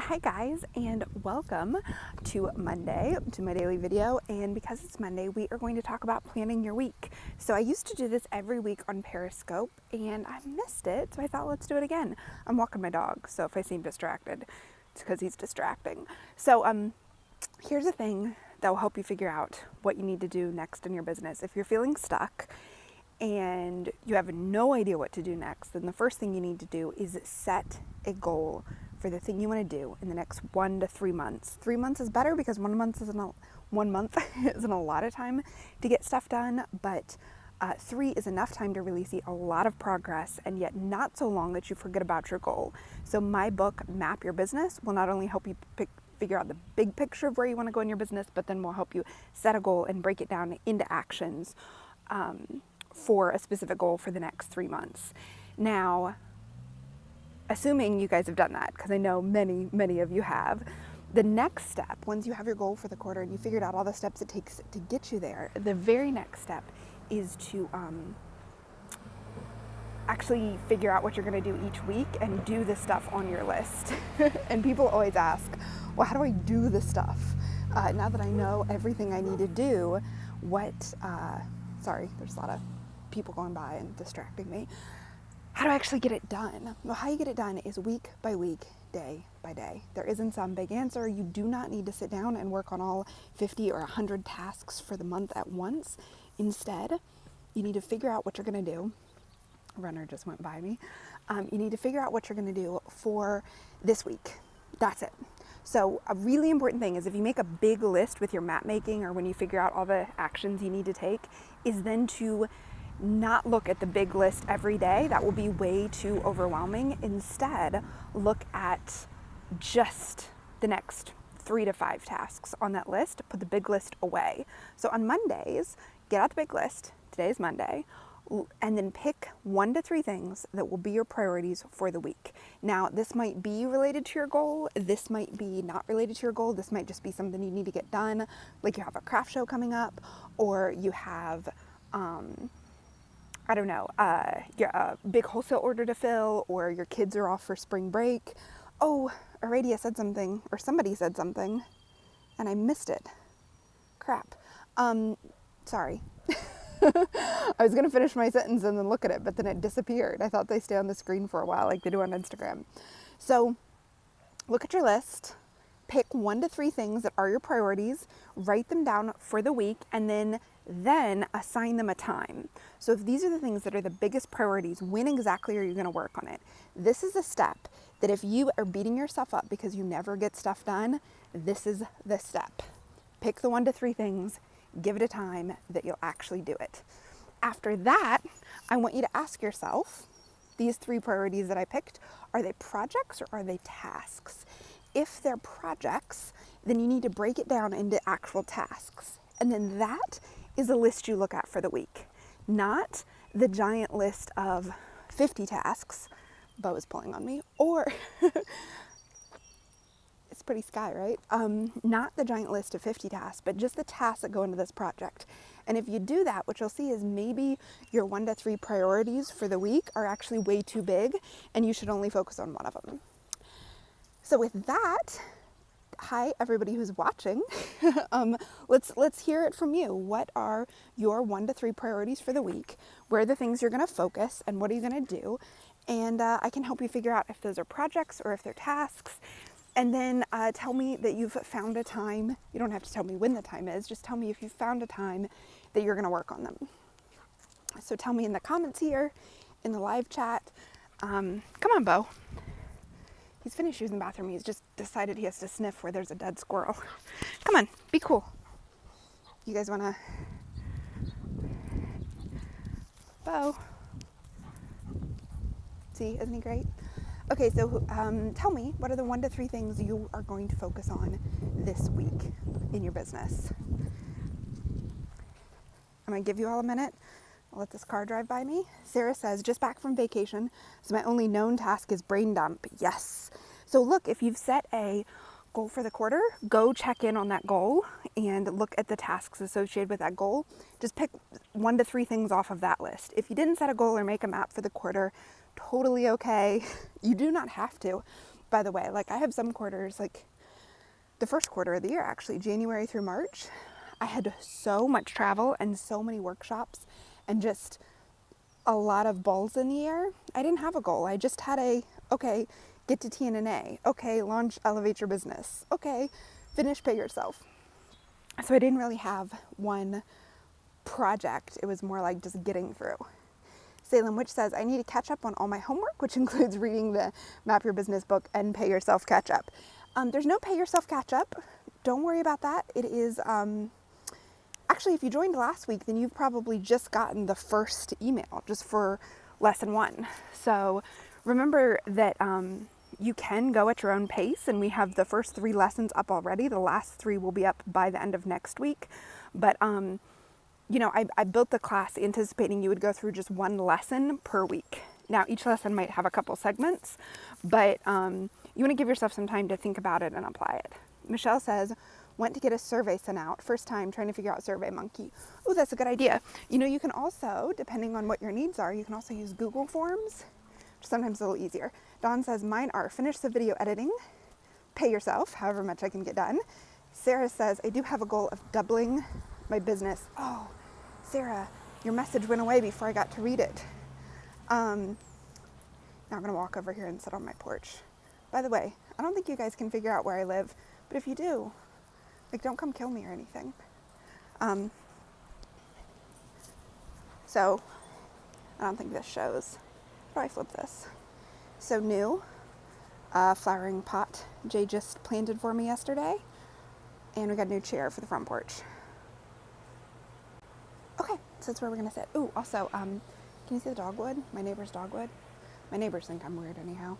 Hi guys, and welcome to Monday, to my daily video. And because it's Monday, we are going to talk about planning your week. So I used to do this every week on Periscope and I missed it, so I thought let's do it again. I'm walking my dog, so if I seem distracted, it's because he's distracting. So here's a thing that will help you figure out what you need to do next in your business. If you're feeling stuck and you have no idea what to do next, then the first thing you need to do is set a goal for the thing you want to do in the next 1 to 3 months. 3 months is better because 1 month isn't a lot of time to get stuff done, but 3 is enough time to really see a lot of progress and yet not so long that you forget about your goal. So my book, Map Your Business, will not only help you figure out the big picture of where you want to go in your business, but then will help you set a goal and break it down into actions for a specific goal for the next 3 months. Now, assuming you guys have done that, because I know many of you have, the next step, once you have your goal for the quarter and you figured out all the steps it takes to get you there, the very next step is to actually figure out what you're going to do each week and do the stuff on your list. And people always ask, well, how do I do the stuff? Now that I know everything I need to do, sorry, there's a lot of people going by and distracting me. How do I actually get it done? Well, how you get it done is week by week, day by day. There isn't some big answer. You do not need to sit down and work on all 50 or 100 tasks for the month at once. Instead, you need to figure out what you're going to do. A runner just went by me. You need to figure out what you're going to do for this week. That's it. So a really important thing is if you make a big list with your map making or when you figure out all the actions you need to take, is then to not look at the big list every day. That will be way too overwhelming. Instead, look at just the next 3 to 5 tasks on that list. Put the big list away. So on Mondays, get out the big list. Today is Monday. And then pick 1 to 3 things that will be your priorities for the week. Now, this might be related to your goal. This might be not related to your goal. This might just be something you need to get done. Like you have a craft show coming up, or you have, a big wholesale order to fill, or your kids are off for spring break. Oh, Aradia said something, or somebody said something, and I missed it. Crap. Sorry. I was going to finish my sentence and then look at it, but then it disappeared. I thought they stay on the screen for a while like they do on Instagram. So look at your list, pick 1 to 3 things that are your priorities, write them down for the week, and then assign them a time. So if these are the things that are the biggest priorities, when exactly are you going to work on it? This is a step that if you are beating yourself up because you never get stuff done, this is the step. Pick the 1 to 3 things, give it a time that you'll actually do it. After that, I want you to ask yourself, these 3 priorities that I picked, are they projects or are they tasks? If they're projects, then you need to break it down into actual tasks. And then that is a list you look at for the week, not the giant list of 50 tasks. Bo is pulling on me, or it's pretty sky, right? Not the giant list of 50 tasks, but just the tasks that go into this project. And if you do that, what you'll see is maybe your 1 to 3 priorities for the week are actually way too big and you should only focus on one of them. So with that, hi everybody who's watching. Let's hear it from you. What are your 1 to 3 priorities for the week? Where are the things you're going to focus and what are you going to do? And I can help you figure out if those are projects or if they're tasks. And then tell me that you've found a time. You don't have to tell me when the time is. Just tell me if you've found a time that you're going to work on them. So tell me in the comments here, in the live chat. Come on, Bo. He's finished using the bathroom. He's just decided he has to sniff where there's a dead squirrel. Come on, be cool. You guys want to... Bo. See, isn't he great? Okay, so tell me, what are the 1 to 3 things you are going to focus on this week in your business? I'm going to give you all a minute. I'll let this car drive by me. Sarah says, just back from vacation, so my only known task is brain dump. Yes. So look, if you've set a goal for the quarter, go check in on that goal and look at the tasks associated with that goal. Just pick 1 to 3 things off of that list. If you didn't set a goal or make a map for the quarter, totally okay. You do not have to, by the way. Like I have some quarters, like the first quarter of the year, actually, January through March, I had so much travel and so many workshops and just a lot of balls in the air. I didn't have a goal. I just had okay, get to TNNA. Okay, launch Elevate Your Business. Okay, finish Pay Yourself. So I didn't really have one project. It was more like just getting through. Salem Witch says, I need to catch up on all my homework, which includes reading the Map Your Business book and Pay Yourself catch up. There's no Pay Yourself catch up. Don't worry about that. It is, actually, if you joined last week, then you've probably just gotten the first email just for lesson 1. So remember that you can go at your own pace, and we have the first 3 lessons up already. The last 3 will be up by the end of next week. But, you know, I built the class anticipating you would go through just 1 lesson per week. Now, each lesson might have a couple segments, but you want to give yourself some time to think about it and apply it. Michelle says, went to get a survey sent out. First time trying to figure out SurveyMonkey. Oh, that's a good idea. You know, you can also, depending on what your needs are, you can also use Google Forms, which is sometimes a little easier. Dawn says, mine are finish the video editing, pay yourself, however much I can get done. Sarah says, I do have a goal of doubling my business. Oh, Sarah, your message went away before I got to read it. Now I'm going to walk over here and sit on my porch. By the way, I don't think you guys can figure out where I live, but if you do, like, don't come kill me or anything. So, I don't think this shows. How do I flip this? So new, flowering pot Jay just planted for me yesterday. And we got a new chair for the front porch. Okay, so that's where we're going to sit. Ooh, also, can you see the dogwood? My neighbor's dogwood? My neighbors think I'm weird anyhow.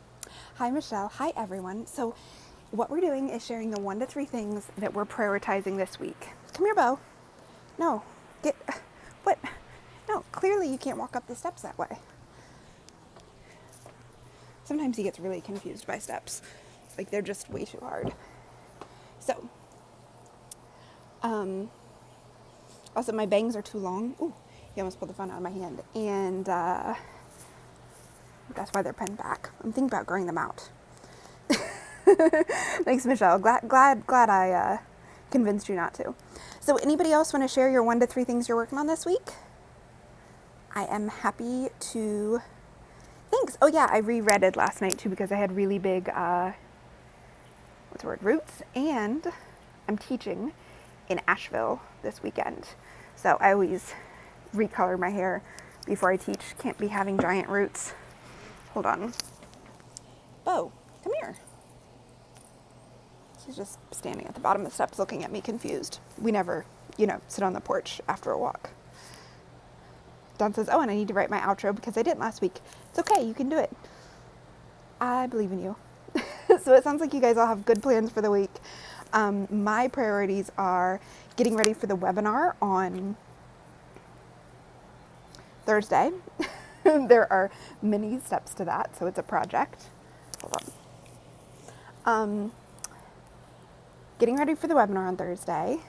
Hi, Michelle. Hi, everyone. So what we're doing is sharing the 1 to 3 things that we're prioritizing this week. Come here, Bo. No. What? No, clearly you can't walk up the steps that way. Sometimes he gets really confused by steps. Like, they're just way too hard. So, also my bangs are too long. Ooh, he almost pulled the phone out of my hand. And, that's why they're pinned back. I'm thinking about growing them out. Thanks, Michelle. Glad I convinced you not to. So anybody else want to share your 1 to 3 things you're working on this week? I am happy to. Thanks. Oh yeah, I reread it last night too because I had really big, roots. And I'm teaching in Asheville this weekend. So I always recolor my hair before I teach. Can't be having giant roots. Hold on. Bo, come here. She's just standing at the bottom of the steps looking at me confused. We never, sit on the porch after a walk. Dawn says, oh, and I need to write my outro because I didn't last week. It's okay, you can do it. I believe in you. So it sounds like you guys all have good plans for the week. My priorities are getting ready for the webinar on Thursday. There are many steps to that, so it's a project. Hold on. Getting ready for the webinar on Thursday,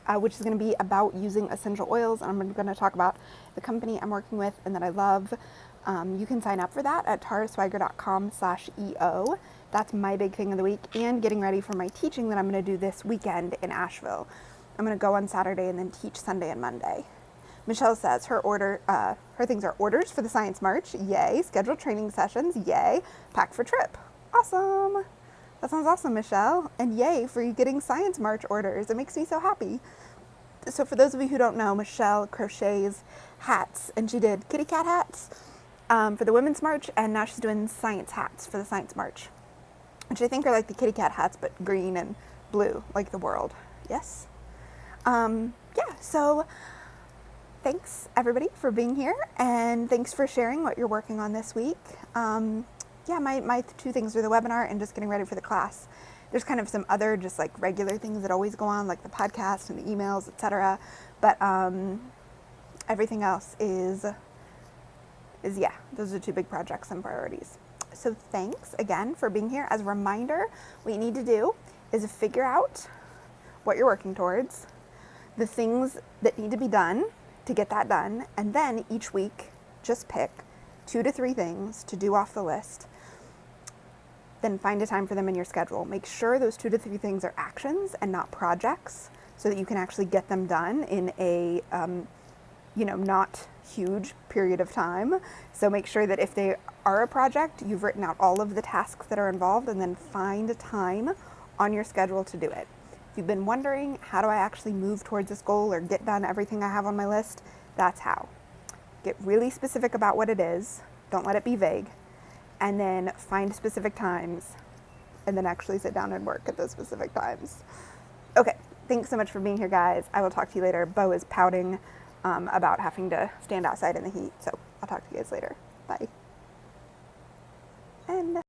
which is going to be about using essential oils. And I'm going to talk about the company I'm working with and that I love. You can sign up for that at taraswiger.com/EO. That's my big thing of the week. And getting ready for my teaching that I'm going to do this weekend in Asheville. I'm going to go on Saturday and then teach Sunday and Monday. Michelle says her things are orders for the Science March, yay, scheduled training sessions, yay, pack for trip. Awesome. That sounds awesome, Michelle. And yay for you getting Science March orders. It makes me so happy. So for those of you who don't know, Michelle crochets hats, and she did kitty cat hats for the Women's March, and now she's doing science hats for the Science March, which I think are like the kitty cat hats, but green and blue, like the world. Yes? So thanks everybody for being here, and thanks for sharing what you're working on this week. My 2 things are the webinar and just getting ready for the class. There's kind of some other just like regular things that always go on, like the podcast and the emails, etc. But everything else is those are 2 big projects and priorities. So thanks again for being here. As a reminder, what you need to do is figure out what you're working towards, the things that need to be done to get that done, and then each week just pick 2 to 3 things to do off the list then find a time for them in your schedule. Make sure those 2 to 3 things are actions and not projects so that you can actually get them done in a, not huge period of time. So make sure that if they are a project, you've written out all of the tasks that are involved and then find a time on your schedule to do it. If you've been wondering, how do I actually move towards this goal or get done everything I have on my list? That's how. Get really specific about what it is. Don't let it be vague. And then find specific times and then actually sit down and work at those specific times. Okay, thanks so much for being here, guys. I will talk to you later. Bo is pouting about having to stand outside in the heat, so I'll talk to you guys later. Bye. And